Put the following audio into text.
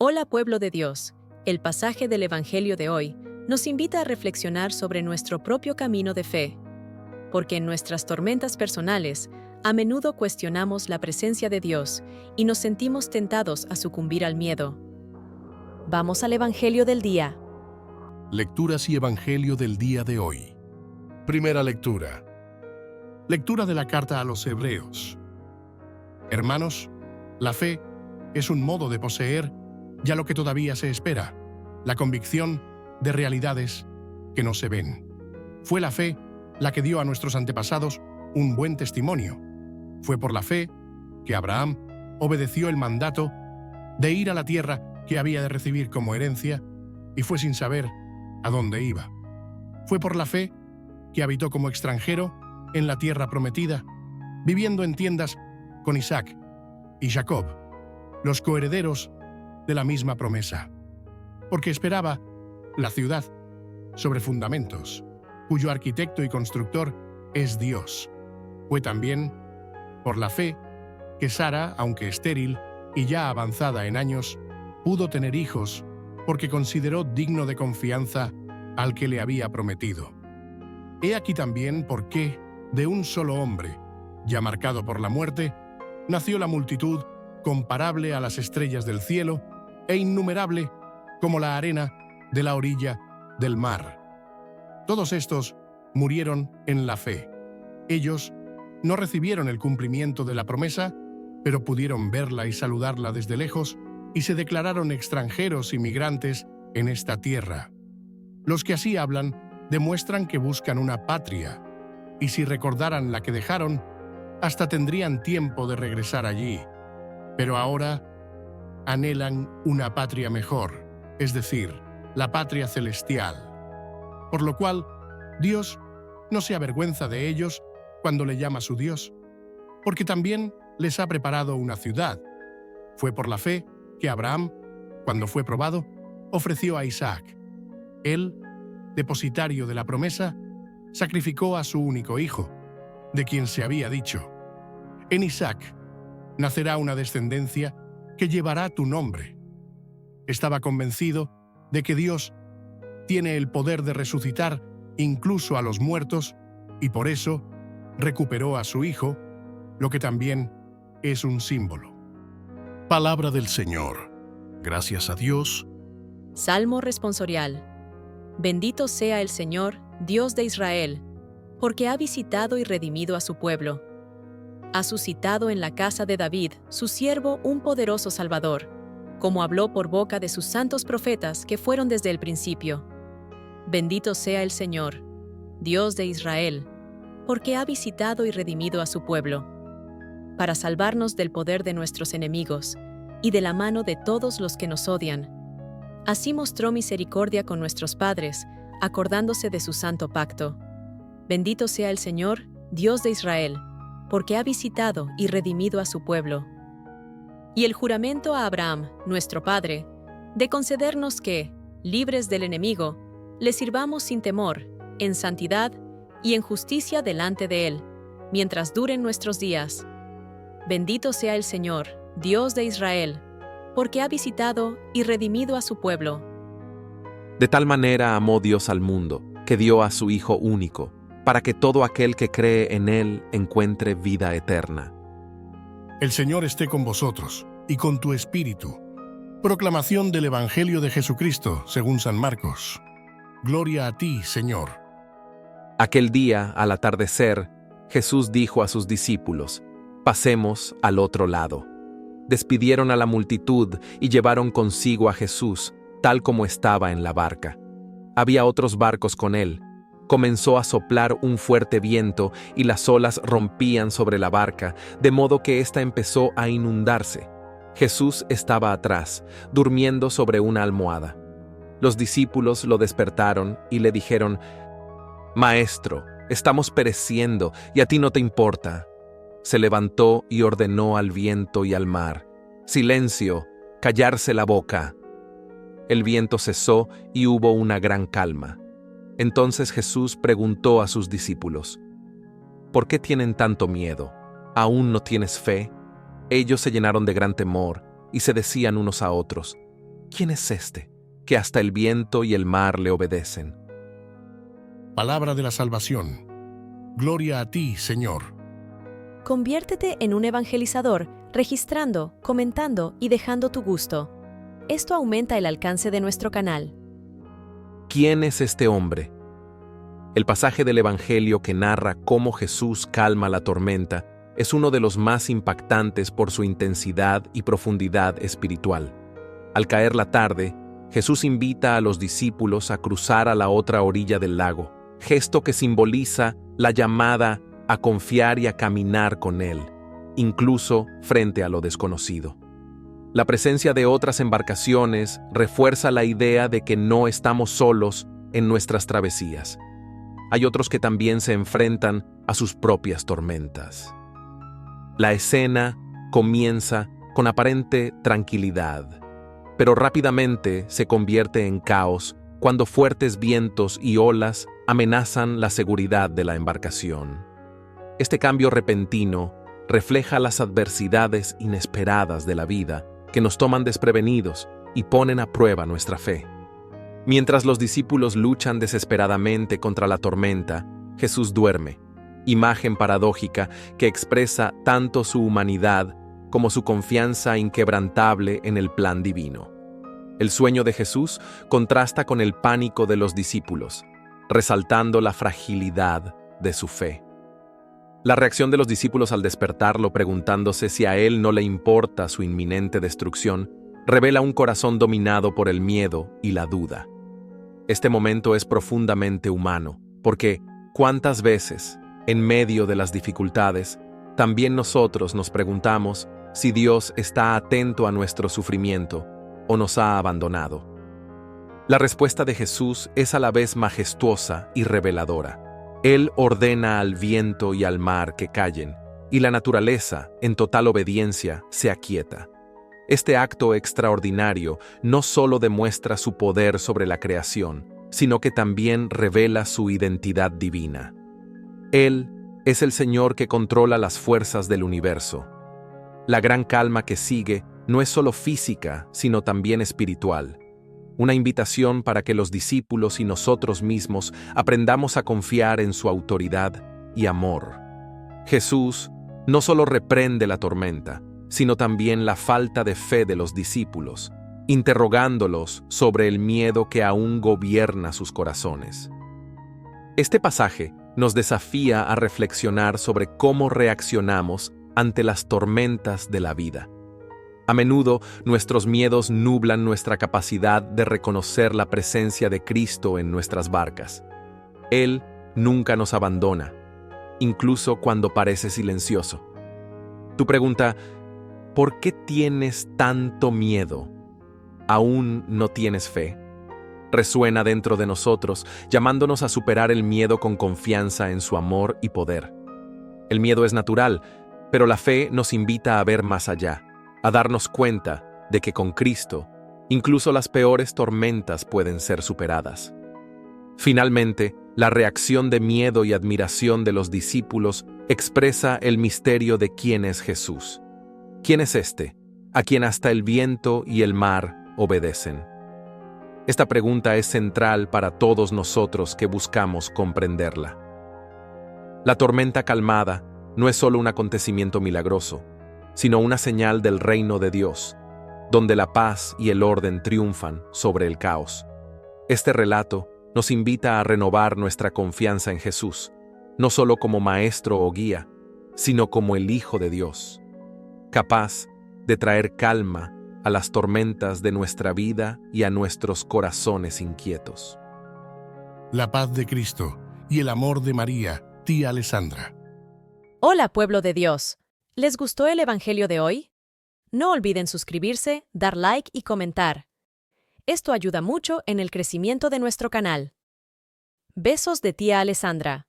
Hola pueblo de Dios, el pasaje del Evangelio de hoy nos invita a reflexionar sobre nuestro propio camino de fe, porque en nuestras tormentas personales a menudo cuestionamos la presencia de Dios y nos sentimos tentados a sucumbir al miedo. Vamos al Evangelio del día. Lecturas y Evangelio del día de hoy. Primera lectura. Lectura de la carta a los Hebreos. Hermanos, la fe es un modo de poseer ya lo que todavía se espera, la convicción de realidades que no se ven. Fue la fe la que dio a nuestros antepasados un buen testimonio. Fue por la fe que Abraham obedeció el mandato de ir a la tierra que había de recibir como herencia y fue sin saber a dónde iba. Fue por la fe que habitó como extranjero en la tierra prometida, viviendo en tiendas con Isaac y Jacob, los coherederos de la misma promesa, porque esperaba la ciudad sobre fundamentos, cuyo arquitecto y constructor es Dios. Fue también por la fe que Sara, aunque estéril y ya avanzada en años, pudo tener hijos porque consideró digno de confianza al que le había prometido. He aquí también por qué, de un solo hombre, ya marcado por la muerte, nació la multitud comparable a las estrellas del cielo e innumerable como la arena de la orilla del mar. Todos estos murieron en la fe. Ellos no recibieron el cumplimiento de la promesa, pero pudieron verla y saludarla desde lejos y se declararon extranjeros y migrantes en esta tierra. Los que así hablan demuestran que buscan una patria, y si recordaran la que dejaron, hasta tendrían tiempo de regresar allí. Pero ahora anhelan una patria mejor, es decir, la patria celestial. Por lo cual, Dios no se avergüenza de ellos cuando le llama su Dios, porque también les ha preparado una ciudad. Fue por la fe que Abraham, cuando fue probado, ofreció a Isaac. Él, depositario de la promesa, sacrificó a su único hijo, de quien se había dicho: en Isaac nacerá una descendencia que llevará tu nombre. Estaba convencido de que Dios tiene el poder de resucitar incluso a los muertos y por eso recuperó a su hijo, lo que también es un símbolo. Palabra del Señor. Gracias a Dios. Salmo responsorial. Bendito sea el Señor, Dios de Israel, porque ha visitado y redimido a su pueblo. Ha suscitado en la casa de David, su siervo, un poderoso Salvador, como habló por boca de sus santos profetas que fueron desde el principio. Bendito sea el Señor, Dios de Israel, porque ha visitado y redimido a su pueblo, para salvarnos del poder de nuestros enemigos y de la mano de todos los que nos odian. Así mostró misericordia con nuestros padres, acordándose de su santo pacto. Bendito sea el Señor, Dios de Israel, porque ha visitado y redimido a su pueblo. Y el juramento a Abraham, nuestro padre, de concedernos que, libres del enemigo, le sirvamos sin temor, en santidad y en justicia delante de él, mientras duren nuestros días. Bendito sea el Señor, Dios de Israel, porque ha visitado y redimido a su pueblo. De tal manera amó Dios al mundo, que dio a su Hijo único, para que todo aquel que cree en Él encuentre vida eterna. El Señor esté con vosotros y con tu espíritu. Proclamación del Evangelio de Jesucristo, según San Marcos. Gloria a ti, Señor. Aquel día, al atardecer, Jesús dijo a sus discípulos: «Pasemos al otro lado». Despidieron a la multitud y llevaron consigo a Jesús, tal como estaba en la barca. Había otros barcos con él. Comenzó a soplar un fuerte viento y las olas rompían sobre la barca, de modo que ésta empezó a inundarse. Jesús estaba atrás, durmiendo sobre una almohada. Los discípulos lo despertaron y le dijeron: «Maestro, estamos pereciendo y a ti no te importa». Se levantó y ordenó al viento y al mar: «Silencio, callarse la boca». El viento cesó y hubo una gran calma. Entonces Jesús preguntó a sus discípulos: «¿Por qué tienen tanto miedo? ¿Aún no tienes fe?». Ellos se llenaron de gran temor y se decían unos a otros: ¿quién es este, que hasta el viento y el mar le obedecen? Palabra de la salvación. Gloria a ti, Señor. Conviértete en un evangelizador, registrando, comentando y dejando tu gusto. Esto aumenta el alcance de nuestro canal. ¿Quién es este hombre? El pasaje del Evangelio que narra cómo Jesús calma la tormenta es uno de los más impactantes por su intensidad y profundidad espiritual. Al caer la tarde, Jesús invita a los discípulos a cruzar a la otra orilla del lago, gesto que simboliza la llamada a confiar y a caminar con Él, incluso frente a lo desconocido. La presencia de otras embarcaciones refuerza la idea de que no estamos solos en nuestras travesías. Hay otros que también se enfrentan a sus propias tormentas. La escena comienza con aparente tranquilidad, pero rápidamente se convierte en caos cuando fuertes vientos y olas amenazan la seguridad de la embarcación. Este cambio repentino refleja las adversidades inesperadas de la vida que nos toman desprevenidos y ponen a prueba nuestra fe. Mientras los discípulos luchan desesperadamente contra la tormenta, Jesús duerme, imagen paradójica que expresa tanto su humanidad como su confianza inquebrantable en el plan divino. El sueño de Jesús contrasta con el pánico de los discípulos, resaltando la fragilidad de su fe. La reacción de los discípulos al despertarlo preguntándose si a él no le importa su inminente destrucción, revela un corazón dominado por el miedo y la duda. Este momento es profundamente humano, porque ¿cuántas veces, en medio de las dificultades, también nosotros nos preguntamos si Dios está atento a nuestro sufrimiento o nos ha abandonado? La respuesta de Jesús es a la vez majestuosa y reveladora. Él ordena al viento y al mar que callen, y la naturaleza, en total obediencia, se aquieta. Este acto extraordinario no solo demuestra su poder sobre la creación, sino que también revela su identidad divina. Él es el Señor que controla las fuerzas del universo. La gran calma que sigue no es solo física, sino también espiritual. Una invitación para que los discípulos y nosotros mismos aprendamos a confiar en su autoridad y amor. Jesús no solo reprende la tormenta, sino también la falta de fe de los discípulos, interrogándolos sobre el miedo que aún gobierna sus corazones. Este pasaje nos desafía a reflexionar sobre cómo reaccionamos ante las tormentas de la vida. A menudo, nuestros miedos nublan nuestra capacidad de reconocer la presencia de Cristo en nuestras barcas. Él nunca nos abandona, incluso cuando parece silencioso. Tu pregunta, ¿por qué tienes tanto miedo? ¿Aún no tienes fe? Resuena dentro de nosotros, llamándonos a superar el miedo con confianza en su amor y poder. El miedo es natural, pero la fe nos invita a ver más allá, a darnos cuenta de que con Cristo, incluso las peores tormentas pueden ser superadas. Finalmente, la reacción de miedo y admiración de los discípulos expresa el misterio de quién es Jesús. ¿Quién es este, a quien hasta el viento y el mar obedecen? Esta pregunta es central para todos nosotros que buscamos comprenderla. La tormenta calmada no es solo un acontecimiento milagroso, sino una señal del reino de Dios, donde la paz y el orden triunfan sobre el caos. Este relato nos invita a renovar nuestra confianza en Jesús, no solo como maestro o guía, sino como el Hijo de Dios, capaz de traer calma a las tormentas de nuestra vida y a nuestros corazones inquietos. La paz de Cristo y el amor de María, tía Alessandra. Hola, pueblo de Dios. ¿Les gustó el Evangelio de hoy? No olviden suscribirse, dar like y comentar. Esto ayuda mucho en el crecimiento de nuestro canal. Besos de tía Alessandra.